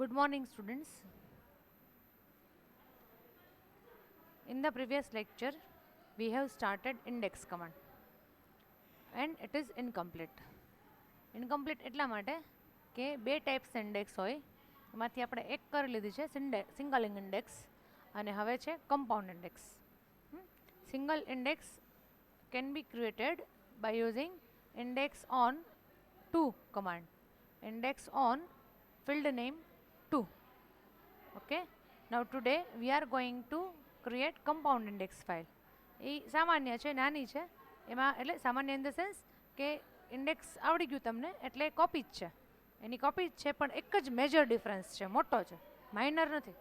Good morning, students. In the previous lecture, we have started index command and it is incomplete. Incomplete એટલા માટે કે બે types index હોય એમાંથી આપણે એક કરી લીધી છે સિંગલ ઇન્ડેક્સ અને હવે છે compound index. Single index can be created by using index on to command. Index on field name 2. Okay. Now today we are going to create compound index file. એ સામાન્ય છે, નાની છે, એમાં એટલે સામાન્ય ઇન ધ સેન્સ કે index આવડી ગયું તમને એટલે કોપી જ છે, એની કોપી જ છે, પણ એક જ મેજર ડિફરન્સ છે, મોટો છે, માઇનર નથી.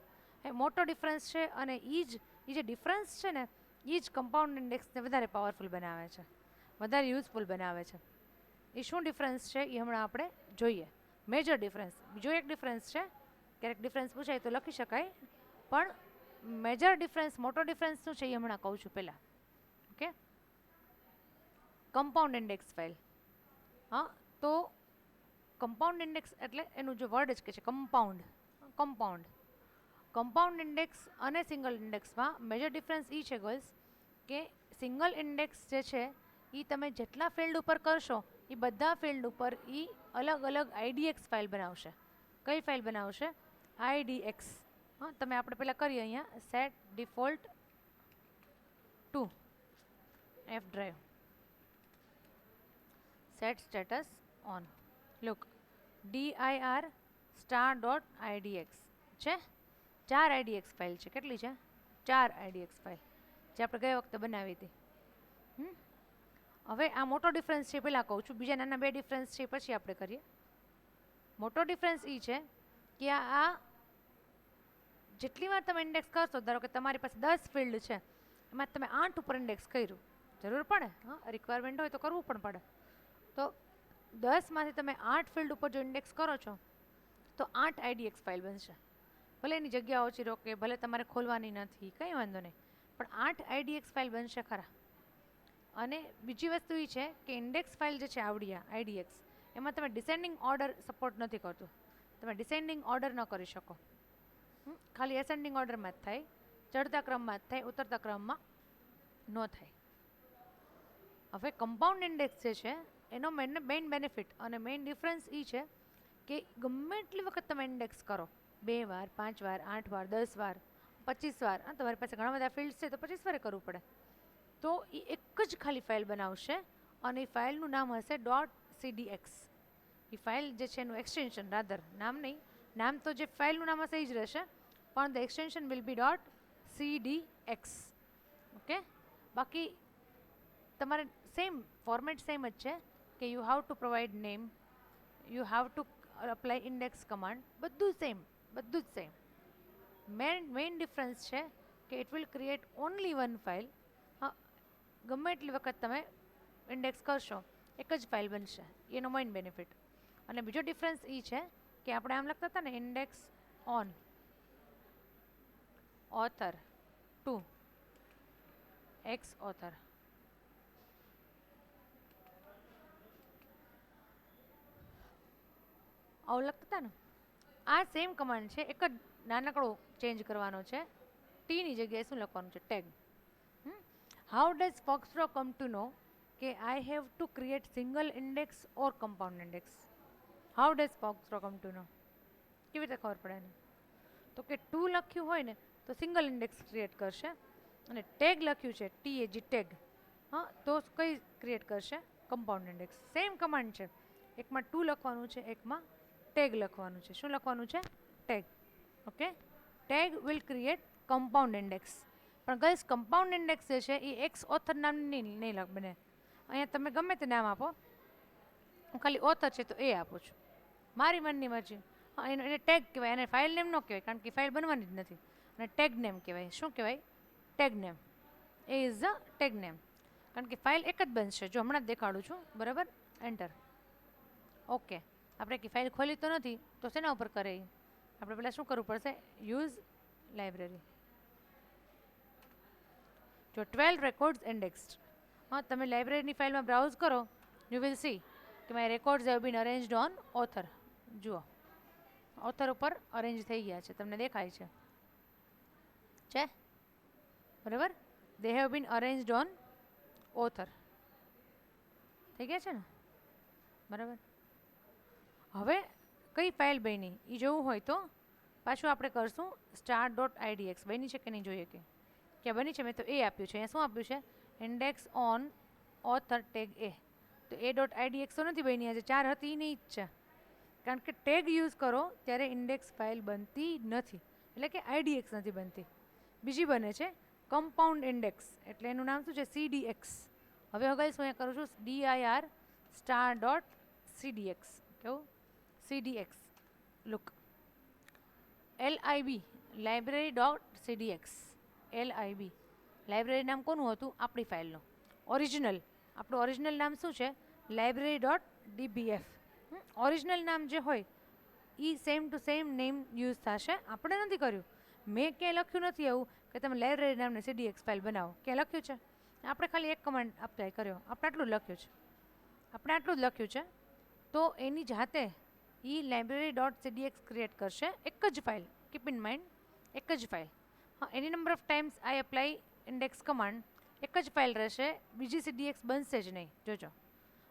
એ મોટો ડિફરન્સ છે અને એ જે ડિફરન્સ છે ને એ જ કમ્પાઉન્ડ ઇન્ડેક્સને વધારે પાવરફુલ બનાવે છે, વધારે યુઝફુલ બનાવે છે. એ શું ડિફરન્સ છે એ હમણાં આપણે જોઈએ. મેજર ડિફરન્સ, બીજો એક ડિફરન્સ છે, ક્યારેક ડિફરન્સ પૂછાય તો લખી શકાય, પણ મેજર ડિફરન્સ, મોટો ડિફરન્સ શું છે એ હમણાં કહું છું પહેલાં. Okay, compound index file. હા, તો કમ્પાઉન્ડ ઇન્ડેક્સ એટલે એનું જે વર્ડ જ કહે છે કમ્પાઉન્ડ. કમ્પાઉન્ડ ઇન્ડેક્સ અને સિંગલ ઇન્ડેક્સમાં મેજર ડિફરન્સ એ છે ગર્લ્સ કે સિંગલ ઇન્ડેક્સ જે છે એ તમે જેટલા ફિલ્ડ ઉપર કરશો એ બધા ફિલ્ડ ઉપર એ અલગ અલગ આઈડીએક્સ ફાઇલ બનાવશે. કઈ ફાઇલ બનાવશે? આઈડીએક્સ. હા, તમે આપણે પહેલાં કરીએ અહીંયા set default to F drive, set status on. Look, dir star dot IDX છે, 4 આઈડીએક્સ ફાઇલ છે. કેટલી છે? 4 આઈડીએક્સ ફાઇલ જે આપણે ગયા વખતે બનાવી હતી. હવે આ મોટો ડિફરન્સ છે, પહેલાં કહું છું, બીજા નાના બે ડિફરન્સ છે પછી આપણે કરીએ. મોટો ડિફરન્સ એ છે કે આ જેટલી વાર તમે ઇન્ડેક્સ કરશો, ધારો કે તમારી પાસે 10 ફિલ્ડ છે, એમાં તમે 8 ઉપર ઇન્ડેક્સ કર્યું, જરૂર પડે, હા, રિક્વાયરમેન્ટ હોય તો કરવું પણ પડે, તો 10માંથી તમે 8 ફિલ્ડ ઉપર જો ઇન્ડેક્સ કરો છો તો 8 આઈડીએક્સ ફાઇલ બનશે. ભલે એની જગ્યા ઓછી રોકે, ભલે તમારે ખોલવાની નથી, કંઈ વાંધો નહીં, પણ 8 આઈડીએક્સ ફાઇલ બનશે ખરા. અને બીજી વસ્તુ એ છે કે ઇન્ડેક્સ ફાઇલ જે છે આવડિયા આઈડીએક્સ, એમાં તમે ડિસેન્ડિંગ ઓર્ડર સપોર્ટ નથી કરતું. તમે ડિસેન્ડિંગ ઓર્ડર ન કરી શકો, ખાલી એસેન્ડિંગ ઓર્ડરમાં જ થાય, ચડતા ક્રમમાં જ થાય, ઉતરતા ક્રમમાં ન થાય. હવે કમ્પાઉન્ડ ઇન્ડેક્સ જે છે એનો મેઇન બેનિફિટ અને મેઇન ડિફરન્સ એ છે કે ગમે એટલી વખત તમે ઇન્ડેક્સ કરો, 2 વાર, 5 વાર, 8 વાર, 10 વાર, 25 વાર, તમારી પાસે ઘણા બધા ફિલ્ડ્સ છે તો 25 વારે કરવું પડે, તો એ એક જ ખાલી ફાઇલ બનાવશે અને એ ફાઇલનું નામ હશે .cdx. એ ફાઇલ જે છે એનું એક્સટેન્શન, રાધર નામ નહીં, નામ તો જે ફાઇલનું નામ હશે એ જ રહેશે, પણ the extension will be .cdx. Okay, બાકી તમારે સેમ ફોર્મેટ સેમ જ છે કે you have to provide name, you have to apply index command, બધું જ સેમ. મેઇન ડિફરન્સ છે કે it will create only one file. હા, ગમે એટલી વખત તમે ઇન્ડેક્સ કરશો એક જ ફાઇલ બનશે, એનો મેઇન બેનિફિટ. અને બીજો ડિફરન્સ એ છે કે આપણે આમ લખતા હતા ને, index on author to X author, આવું લખતા હતા ને, આ સેમ કમાન્ડ છે, એક જ નાનકડો ચેન્જ કરવાનો છે, ટીની જગ્યાએ શું લખવાનું છે? Tag. How does FoxPro come to know કે I have to create single index or compound index? How does FoxPro come to know? કેવી રીતે ખબર પડે એને? તો કે 2 લખ્યું હોય ને તો સિંગલ ઇન્ડેક્સ ક્રિએટ કરશે, અને ટેગ લખ્યું છે TAG ટેગ, હા, તો કઈ ક્રિએટ કરશે? Compound index. સેમ કમાન્ડ છે, એકમાં 2 લખવાનું છે, એકમાં ટેગ લખવાનું છે. શું લખવાનું છે? Tag. Okay, tag will create compound index. પણ ગર્લ્સ, કમ્પાઉન્ડ ઇન્ડેક્સ જે છે એ એક્સ ઓથર નામ નહીં બને. અહીંયા તમે ગમે તે નામ આપો, હું ખાલી ઓથર છે તો એ આપું છું, મારી મનની મરજી. હા, એને ટેગ કહેવાય, એને ફાઇલ નેમ ન કહેવાય, કારણ કે ફાઇલ બનવાની જ નથી, અને ટેગ નેમ કહેવાય. શું કહેવાય? Tag name. A is the tag name, કારણ કે ફાઇલ એક જ બનશે. જો હમણાં જ દેખાડું છું, બરાબર, એન્ટર. ઓકે, આપણે કે ફાઇલ ખોલી તો નથી તો શેના ઉપર કરે? આપણે પહેલાં શું કરવું પડશે? Use library. જો 12 રેકોર્ડ્સ ઇન્ડેક્સ્ડ, હા, તમે લાઇબ્રેરીની ફાઇલમાં બ્રાઉઝ કરો, યુ વિલ સી કે my records have been arranged on author. જુઓ, ઓથર ઉપર અરેન્જ થઈ ગયા છે, તમને દેખાય છે બરાબર? They have been arranged on author, થઈ ગયા છે ને બરાબર? હવે કઈ ફાઇલ બની એ જોવું હોય તો પાછું આપણે કરશું start.idx. બની છે કે નહીં જોઈએ કે ક્યાં બની છે? મેં તો એ આપ્યું છે, અહીંયા શું આપ્યું છે? ઇન્ડેક્સ ઓન ઓથર ટેગ એ. તો એ ડોટ આઈડીએક્સ તો નથી બની, આજે 4 હતી એ નહીં જ છે, કારણ કે ટેગ યુઝ કરો ત્યારે ઇન્ડેક્સ ફાઇલ બનતી નથી, એટલે કે આઈડીએક્સ નથી બનતી. બીજી બને છે કમ્પાઉન્ડ ઇન્ડેક્સ, એટલે એનું નામ શું છે? સીડીએક્સ. હવે હું શું કરું છું? dir star dot CDX. કેવું? CDX. Look, LIB library dot CDX. LIB library નામ કોનું હતું? આપણી ફાઇલનું ઓરિજિનલ. આપણું ઓરિજિનલ નામ શું છે? Library dot DBF. ઓરિજિનલ નામ જે હોય એ same to same name use થશે. આપણે નથી કર્યું, મેં ક્યાંય લખ્યું નથી એવું કે તમે લાઇબ્રેરી નામને CDX ફાઇલ બનાવો, ક્યાં લખ્યું છે? આપણે ખાલી એક કમાન્ડ અપ્લાય કર્યો, આપણે આટલું જ લખ્યું છે. તો એની જાતે એ લાઇબ્રેરી ડોટ CDX ક્રિએટ કરશે, એક જ ફાઇલ. કીપ ઇન માઇન્ડ, એક જ ફાઇલ. હા, એની number of times I apply index command, એક જ ફાઇલ રહેશે, બીજી CDX બનશે જ નહીં, જોજો.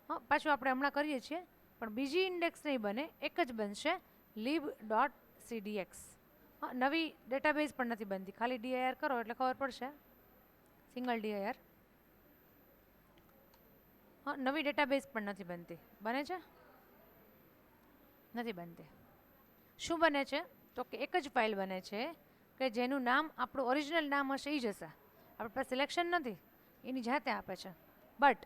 હા, પાછું આપણે હમણાં કરીએ છીએ, પણ બીજી ઇન્ડેક્સ નહીં બને, એક જ બનશે, lib.cdx. હા, નવી ડેટાબેઝ પણ નથી બનતી, ખાલી dir કરો એટલે ખબર પડશે, સિંગલ dir. હા, નવી ડેટાબેઝ પણ નથી બનતી. બને છે? નથી બનતી. શું બને છે? તો કે એક જ ફાઇલ બને છે કે જેનું નામ આપણું ઓરિજિનલ નામ હશે એ જ હશે. આપણી પાસે સિલેક્શન નથી, એની જાતે આપે છે. But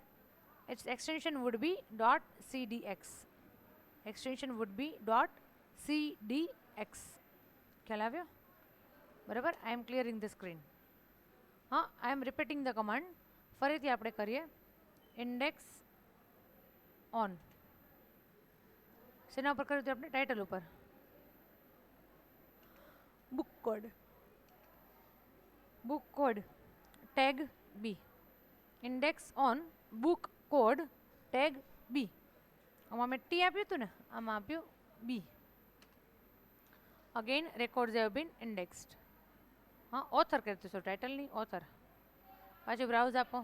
its extension would be .cdx. Extension would be .cdx. ખ્યાલ આવ્યો? બરાબર? I am clearing the screen. હા, I am repeating the command. ફરીથી આપણે કરીએ. Index on. શેના ઉપર કર્યું હતું આપણે? ટાઇટલ ઉપર. Book code tag B. Index on book code tag B. આમાં મેં ટી આપ્યું હતું ને, આમાં આપ્યું B. Again records have been indexed. હા, ઓથર કરતું છું, ટાઇટલની ઓથર. પાછું બ્રાઉઝ આપો.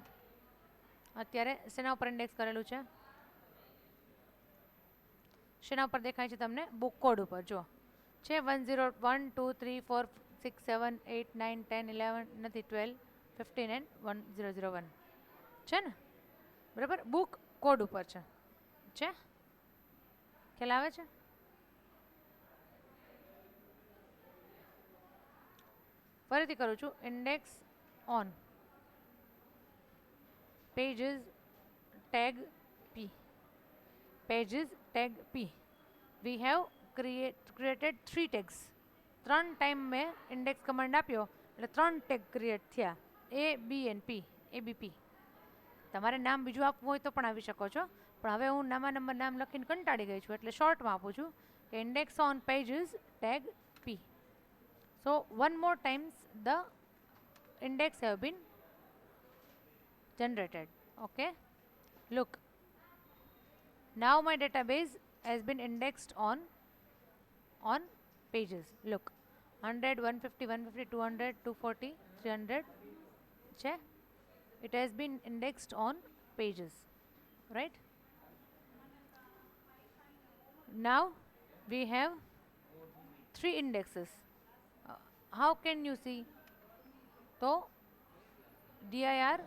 અત્યારે શેના ઉપર ઇન્ડેક્સ કરેલું છે? શેના ઉપર દેખાય છે તમને? બુક કોડ ઉપર. જો છે 1 0 1 2 3 4 6 7 8 9 10 11 નથી 12 15 એન્ડ 1001 છે ને બરાબર? બુક કોડ ઉપર છે. ખ્યાલ આવે છે? ફરીથી કરું છું. Index on pages tag P. Pages tag P. We have created 3 tags. 3 time મેં ઇન્ડેક્સ કમાન્ડ આપ્યો એટલે 3 ટેગ ક્રિએટ થયા, A B and P. ABP. તમારે નામ બીજું આપવું હોય તો પણ આવી શકો છો, પણ હવે હું નામ લખીને કંટાળી ગઈ છું એટલે શોર્ટમાં આપું છું કે index on pages tag P. So one more times the index have been generated. Okay, look, now my database has been indexed on pages. Look, 100 150 150 200 240 300 che? It has been indexed on pages, right? Now we have 3 indexes. How can you see? So dir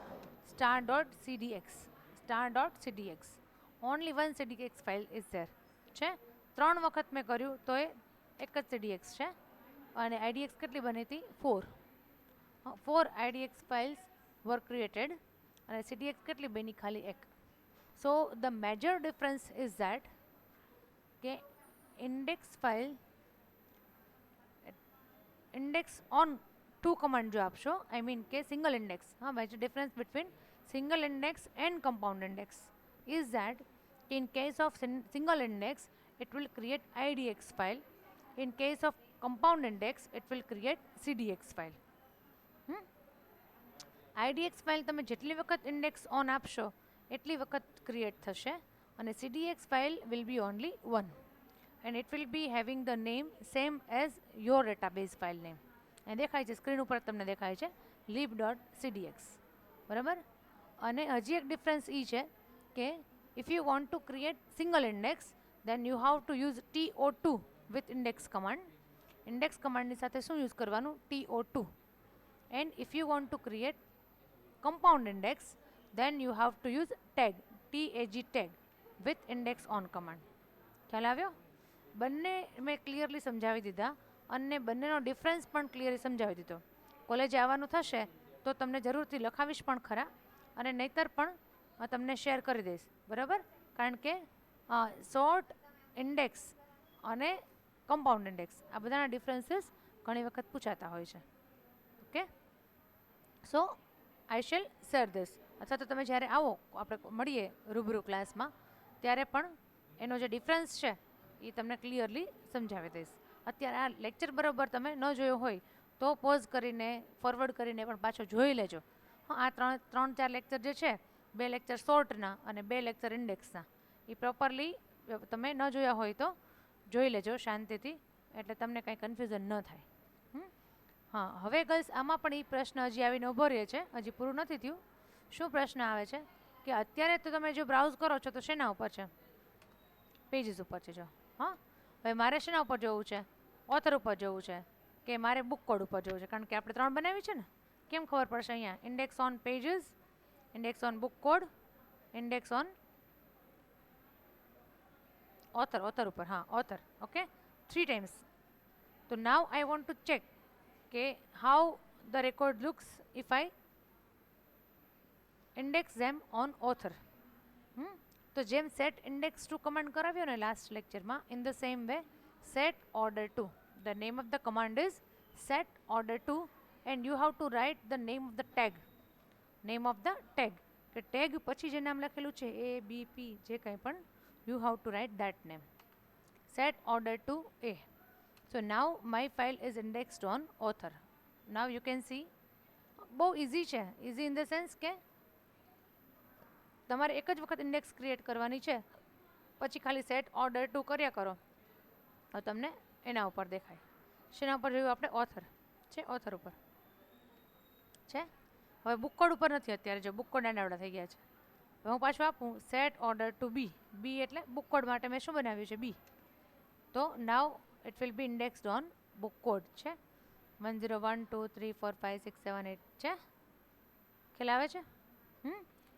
star.cdx. Only one cdx file is there. છે 3 વખત મેં કર્યું તો એ એક જ cdx છે અને idx કેટલી બની હતી? 4. 4 idx files were created અને cdx કેટલી બની? ખાલી એક. So the major difference is that કે index file index on 2 command જો આપશો, I mean કે single index. હા, major difference between single index and compound index is that in case of single index it will create idx file. In case of compound index it will create cdx file. idx file તમે જેટલી વખત index on આપશો એટલી વખત create થશે અને cdx file will be only one. and it will be having the name same as your database file name. અહીં દેખાય છે સ્ક્રીન ઉપર તમને દેખાય છે lib.cdx, બરાબર. અને હજી એક ડિફરન્સ એ છે કે if you want to create single index then you have to use to2 with index command. index command ની સાથે શું યુઝ કરવાનું? to2. and if you want to create compound index then you have to use tag, tag with index on command. ખ્યાલ આવ્યો? બંને મેં clearly સમજાવી દીધા અને બંનેનો ડિફરન્સ પણ ક્લિયરલી સમજાવી દીધો. કોલેજે આવવાનું થશે તો તમને જરૂરથી લખાવીશ પણ ખરા, અને નહીતર પણ તમને શેર કરી દઈશ, બરાબર. કારણ કે શોર્ટ ઇન્ડેક્સ અને કમ્પાઉન્ડ ઇન્ડેક્સ આ બધાના ડિફરન્સીસ ઘણી વખત પૂછાતા હોય છે. Okay, so I shell share this, અથવા તો તમે જ્યારે આવો આપણે મળીએ રૂબરૂ ક્લાસમાં ત્યારે પણ એનો જે ડિફરન્સ છે એ તમને ક્લિયરલી સમજાવી દઈશ. અત્યારે આ લેક્ચર બરાબર તમે ન જોયો હોય તો પોઝ કરીને ફોરવર્ડ કરીને પણ પાછો જોઈ લેજો. આ ત્રણ ચાર લેક્ચર જે છે, 2 લેક્ચર શોર્ટના અને 2 લેક્ચર ઇન્ડેક્સના, એ પ્રોપરલી તમે ન જોયા હોય તો જોઈ લેજો શાંતિથી, એટલે તમને કાંઈ કન્ફ્યુઝન ન થાય. હા, હવે ગર્લ્સ આમાં પણ એ પ્રશ્ન હજી આવીને ઊભો રહે છે, હજી પૂરું નથી થયું. શું પ્રશ્ન આવે છે કે અત્યારે તો તમે જો બ્રાઉઝ કરો છો તો શેના ઉપર છે? પેજીસ ઉપર છે. જો હા, હવે મારે શેના ઉપર જવું છે? ઓથર ઉપર જવું છે કે મારે બુક કોડ ઉપર જવું છે? કારણ કે આપણે 3 બનાવી છે ને. કેમ ખબર પડશે? અહીંયા index on pages, index on book code, index on author ઉપર. હા, ઓથર. Okay, 3 times. તો now I want to check કે how the record looks if I index them on author. તો જેમ સેટ ઇન્ડેક્સ ટુ કમાન્ડ કરાવ્યો ને last લેક્ચરમાં, in the same way set order to, the name of the command is set order to, and you have to write the name of the tag, કે tag પછી જે નામ લખેલું છે A B P જે કંઈ પણ, you have to write that name. set order to A. so now my file is indexed on author. now you can see બહુ ઇઝી છે. ઇઝી ઇન ધ સેન્સ કે તમારે એક જ વખત ઇન્ડેક્સ ક્રિએટ કરવાની છે, પછી ખાલી સેટ ઓર્ડર ટુ કર્યા કરો તો તમને એના ઉપર દેખાય. શેના ઉપર જોયું આપણે? ઓથર છે, ઓથર ઉપર છે. હવે બુક કોડ ઉપર નથી અત્યારે, જો બુક કોડ નાનાવડા થઈ ગયા છે. હવે હું પાછું આપું સેટ ઓર્ડર ટુ બી. બી એટલે બુક કોડ માટે મેં શું બનાવ્યું છે? બી. તો now it will be indexed on book code છે. 1 0 1 2 3 4 5 6 7 8 છે. ખ્યાલ આવે છે?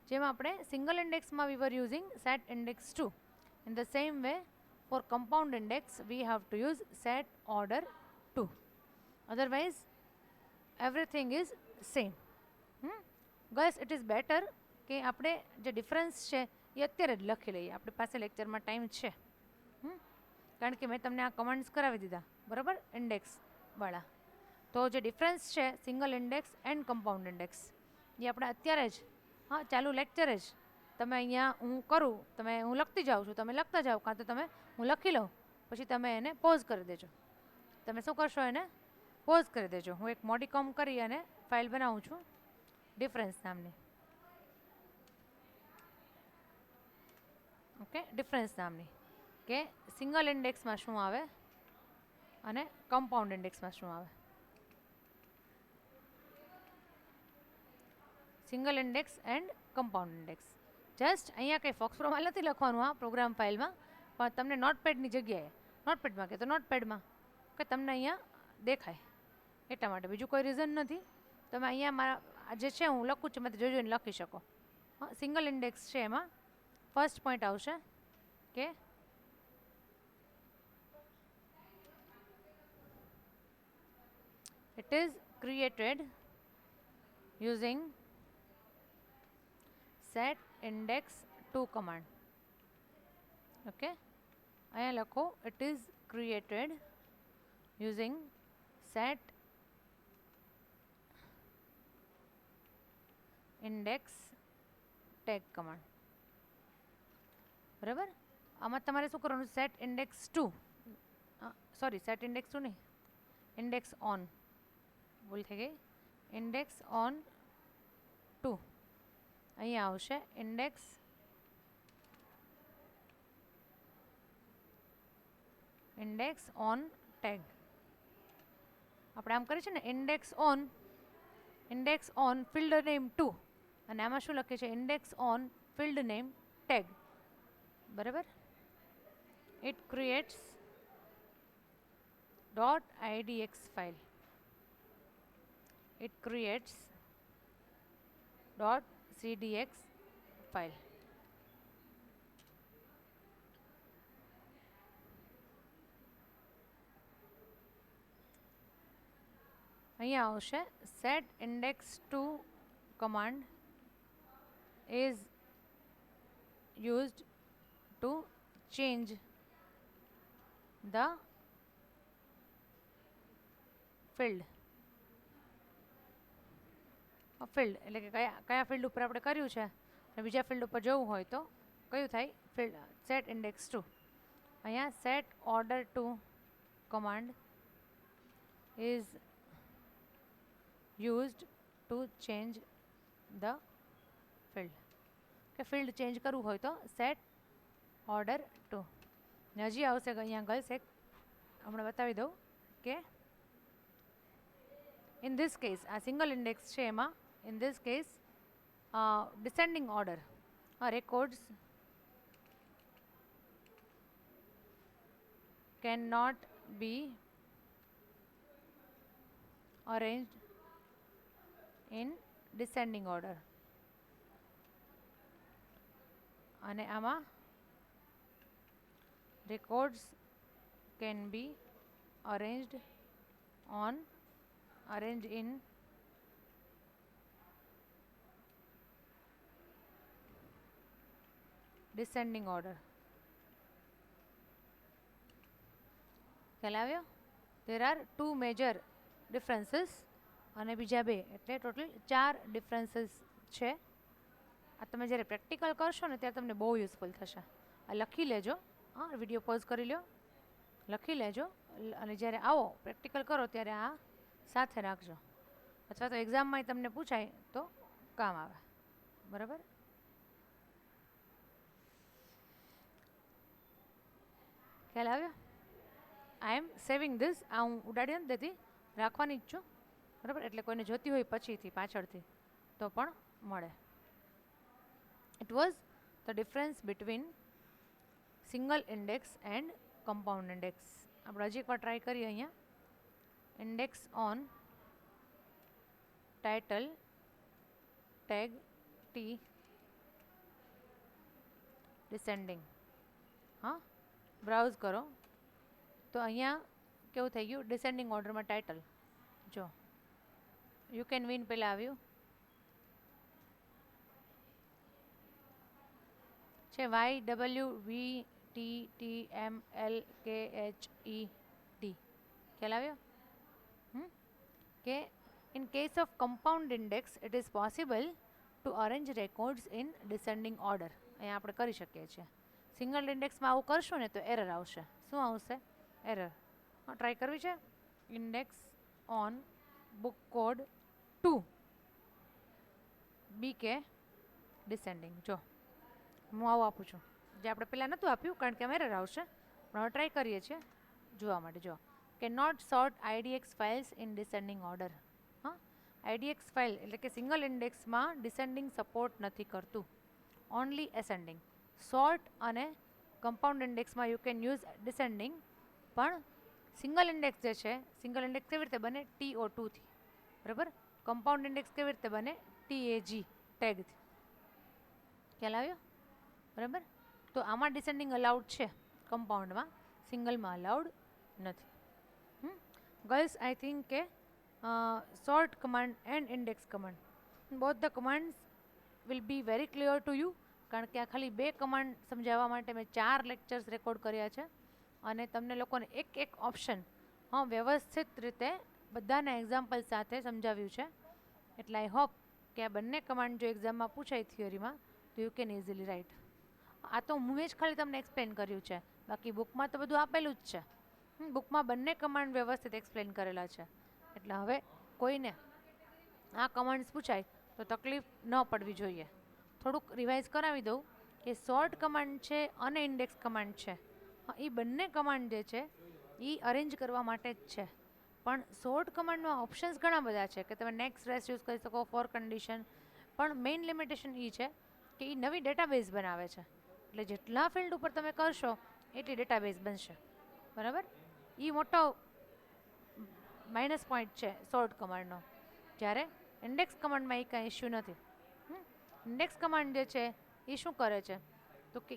જેમ આપણે સિંગલ ઇન્ડેક્સમાં we were using set index to, in the same way for compound index we have to use set order to, otherwise everything is same. guys it is better કે આપણે જે ડિફરન્સ છે એ અત્યારે જ લખી લઈએ, આપણી પાસે લેક્ચરમાં ટાઈમ છે. કારણ કે મેં તમને આ કમાન્ડ્સ કરાવી દીધા, બરાબર, ઇન્ડેક્સવાળા. તો જે ડિફરન્સ છે single index and compound index એ આપણે અત્યારે જ, હા, ચાલુ લેક્ચરે જ તમે અહીંયા હું કરું, હું લખતી જાઉં છું, તમે લખતા જાઓ, કાં તો હું લખી લઉં પછી તમે એને પોઝ કરી દેજો. તમે શું કરશો? એને પોઝ કરી દેજો. હું એક મોડીકોમ કરી અને ફાઇલ બનાવું છું ડિફરન્સ નામની. ઓકે, ડિફરન્સ નામની, કે સિંગલ ઇન્ડેક્સમાં શું આવે અને કમ્પાઉન્ડ ઇન્ડેક્સમાં શું આવે. Single index and compound index. Just અહીંયા કંઈ ફોક્સપ્રોમાં નથી લખવાનું આ પ્રોગ્રામ ફાઇલમાં, પણ તમને નોટપેડની જગ્યાએ, નોટપેડમાં કે તો નોટપેડમાં કે તમને અહીંયા દેખાય એટલા માટે, બીજું કોઈ રીઝન નથી. તમે અહીંયા મારા જે છે હું લખું છું, મેં જોઈ જોઈને લખી શકો. સિંગલ ઇન્ડેક્સ છે એમાં ફર્સ્ટ પોઈન્ટ આવશે કે it is created using set index to command. okay, અહીંયા લખો it is created using set index tag command. બરાબર. આમાં તમારે શું કરવાનું? Set index to, sorry set index to નહીં, ઇન્ડેક્સ ઓન, ભૂલ થઈ ગઈ. ઇન્ડેક્સ ઓન ટુ અહીંયા આવશે. Index index on tag. આપણે આમ કરીએ છીએ ને ઇન્ડેક્સ ઓન ફિલ્ડ નેમ 2 અને આમાં શું લખીએ છીએ index on field name tag. બરાબર. It creates .idx file. It creates .cdx file. અહીંયા આવશે set index to command is used to change the field. Field એટલે કે કયા ફિલ્ડ ઉપર આપણે કર્યું છે અને બીજા ફિલ્ડ ઉપર જવું હોય તો કયું થાય ફિલ્ડ સેટ ઇન્ડેક્સ ટુ. અહીંયા set order to command is used to change the field કે ફિલ્ડ ચેન્જ કરવું હોય તો સેટ ઓર્ડર ટુ. ને હજી આવશે અહીંયા ગર્લ્સ એક હમણાં બતાવી દઉં કે ઇન ધીસ કેસ આ સિંગલ ઇન્ડેક્સ છે એમાં in this case descending order records cannot be arranged in descending order. અને આમાં records can be arranged in descending order. ખ્યાલ આવ્યો? There are 2 major differences અને બીજા 2 એટલે ટોટલ 4 differences છે. આ તમે જ્યારે પ્રેક્ટિકલ કરશો ને ત્યારે તમને બહુ યુઝફુલ થશે. આ લખી લેજો, હા વિડીયો પોઝ કરી લો, લખી લેજો અને જ્યારે આવો પ્રેક્ટિકલ કરો ત્યારે આ સાથે રાખજો અથવા તો એક્ઝામમાં તમને પૂછાય તો કામ આવે. બરાબર. ખ્યાલ આવ્યો? આઈ એમ સેવિંગ ધીસ. આ હું ઉડાડી નથી દેતી, રાખવાની જ છું. બરાબર. એટલે કોઈને જોતી હોય પછીથી પાછળથી તો પણ મળે. It was the difference between single index and compound index. આપણે હજી એકવાર ટ્રાય કરીએ. અહીંયા index on title tag T descending. હા, બ્રાઉઝ કરો તો અહીંયા કેવું થઈ ગયું ડિસેન્ડિંગ ઓર્ડરમાં ટાઇટલ. જો યુ કેન વિન પહેલાં આવ્યું છે YWVTTMLKHED. ખ્યાલ આવ્યો? કે in case of compound index it is possible to arrange records in descending order. અહીંયા આપણે કરી શકીએ છીએ. સિંગલ ઇન્ડેક્સમાં આવું કરશું ને તો એરર આવશે. શું આવશે? એરર. ટ્રાય કરવી છે. Index on book code 2 BK descending. જો હું આવું આપું છું, જે આપણે પહેલાં નહોતું આપ્યું કારણ કે એરર આવશે, પણ હવે ટ્રાય કરીએ છીએ જોવા માટે. જો કે not sort IDX files in descending order. હા, IDX ફાઇલ એટલે કે સિંગલ ઇન્ડેક્સમાં ડિસેન્ડિંગ સપોર્ટ નથી કરતું, ઓનલી એસેન્ડિંગ. સોર્ટ અને કમ્પાઉન્ડ ઇન્ડેક્સમાં યુ કેન યુઝ ડિસેન્ડિંગ, પણ સિંગલ ઇન્ડેક્સ જે છે, સિંગલ ઇન્ડેક્સ કેવી રીતે બને? TO2થી. બરાબર. કમ્પાઉન્ડ ઇન્ડેક્સ કેવી રીતે બને? TAG ટેગથી. ખ્યાલ આવ્યો? બરાબર. તો આમાં ડિસેન્ડિંગ અલાઉડ છે કમ્પાઉન્ડમાં, સિંગલમાં અલાઉડ નથી. ગર્લ્સ આઈ થિંક કે sort command and index command, both the commands will be very clear to you. કારણ કે આ ખાલી 2 કમાન્ડ સમજાવવા માટે મેં 4 લેક્ચર્સ રેકોર્ડ કર્યા છે અને તમને લોકોને એક એક ઓપ્શન વ્યવસ્થિત રીતે બધાના એક્ઝામ્પલ સાથે સમજાવ્યું છે. એટલે આઈ હોપ કે આ બંને કમાન્ડ જો એક્ઝામમાં પૂછાય થિયરીમાં તો યુ કેન ઇઝીલી રાઇટ. આ તો હું જ ખાલી તમને એક્સપ્લેન કર્યું છે, બાકી બુકમાં તો બધું આપેલું જ છે. બુકમાં બંને કમાન્ડ વ્યવસ્થિત એક્સપ્લેન કરેલા છે. એટલે હવે કોઈને આ કમાન્ડ્સ પૂછાય તો તકલીફ ન પડવી જોઈએ. થોડુંક રિવાઇઝ કરાવી દઉં કે સોર્ટ કમાન્ડ છે અને ઇન્ડેક્સ કમાન્ડ છે. એ બંને કમાન્ડ જે છે એ અરેન્જ કરવા માટે જ છે. પણ સોર્ટ કમાન્ડમાં ઓપ્શન્સ ઘણા બધા છે કે તમે નેક્સ્ટ રેસ યુઝ કરી શકો ફોર કન્ડિશન, પણ મેઇન લિમિટેશન એ છે કે એ નવી ડેટાબેઝ બનાવે છે. એટલે જેટલા ફિલ્ડ ઉપર તમે કરશો એટલી ડેટાબેઝ બનશે. બરાબર? એ મોટો માઇનસ પોઈન્ટ છે સોર્ટ કમાન્ડનો. જ્યારે ઇન્ડેક્સ કમાન્ડમાં એ કાંઈ ઇશ્યુ નથી. ઇન્ડેક્સ કમાન્ડ જે છે એ શું કરે છે તો કે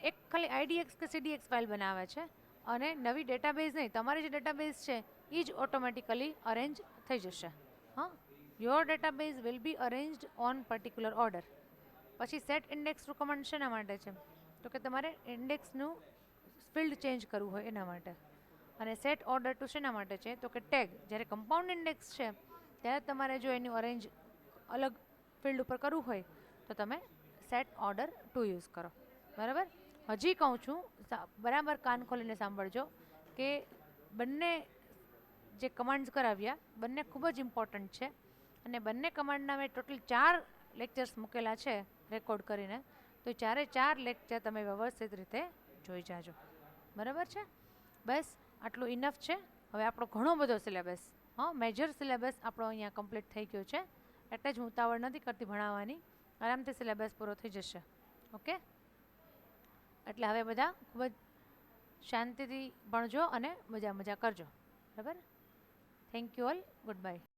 એક ખાલી આઈડીએક્સ કે સીડીએક્સ ફાઇલ બનાવે છે અને નવી ડેટાબેઝ નહીં, તમારી જે ડેટાબેઝ છે એ જ ઓટોમેટિકલી અરેન્જ થઈ જશે. હા, your database will be arranged on particular order. પછી સેટ ઇન્ડેક્સ ટુ કમાન્ડ શેના માટે છે તો કે તમારે ઇન્ડેક્સનું ફિલ્ડ ચેન્જ કરવું હોય એના માટે. અને સેટ ઓર્ડર ટુ શેના માટે છે તો કે ટેગ. જ્યારે કમ્પાઉન્ડ ઇન્ડેક્સ છે ત્યારે તમારે જો એનું અરેન્જ અલગ ફિલ્ડ ઉપર કરવું હોય તો તમે સેટ ઓર્ડર ટુ યુઝ કરો. બરાબર? હજી કહું છું, બરાબર કાન ખોલીને સાંભળજો કે બંને જે કમાન્ડ્સ કરાવ્યા બંને ખૂબ જ ઇમ્પોર્ટન્ટ છે અને બંને કમાન્ડના મેં ટોટલ 4 લેક્ચર્સ મૂકેલા છે રેકોર્ડ કરીને, તો ચારે 4 લેક્ચર તમે વ્યવસ્થિત રીતે જોઈ જાજો. બરાબર છે? બસ આટલું ઇનફ છે. હવે આપણો ઘણો બધો સિલેબસ, મેજર સિલેબસ આપણો અહીંયા કમ્પ્લીટ થઈ ગયો છે. એટલે જ હું ઉતાવળ નથી કરતી ભણાવવાની, આરામથી સિલેબસ પૂરો થઈ જશે. ઓકે? એટલે હવે બધા ખૂબ જ શાંતિથી ભણજો અને મજા કરજો. બરાબર? Thank you all. Good bye.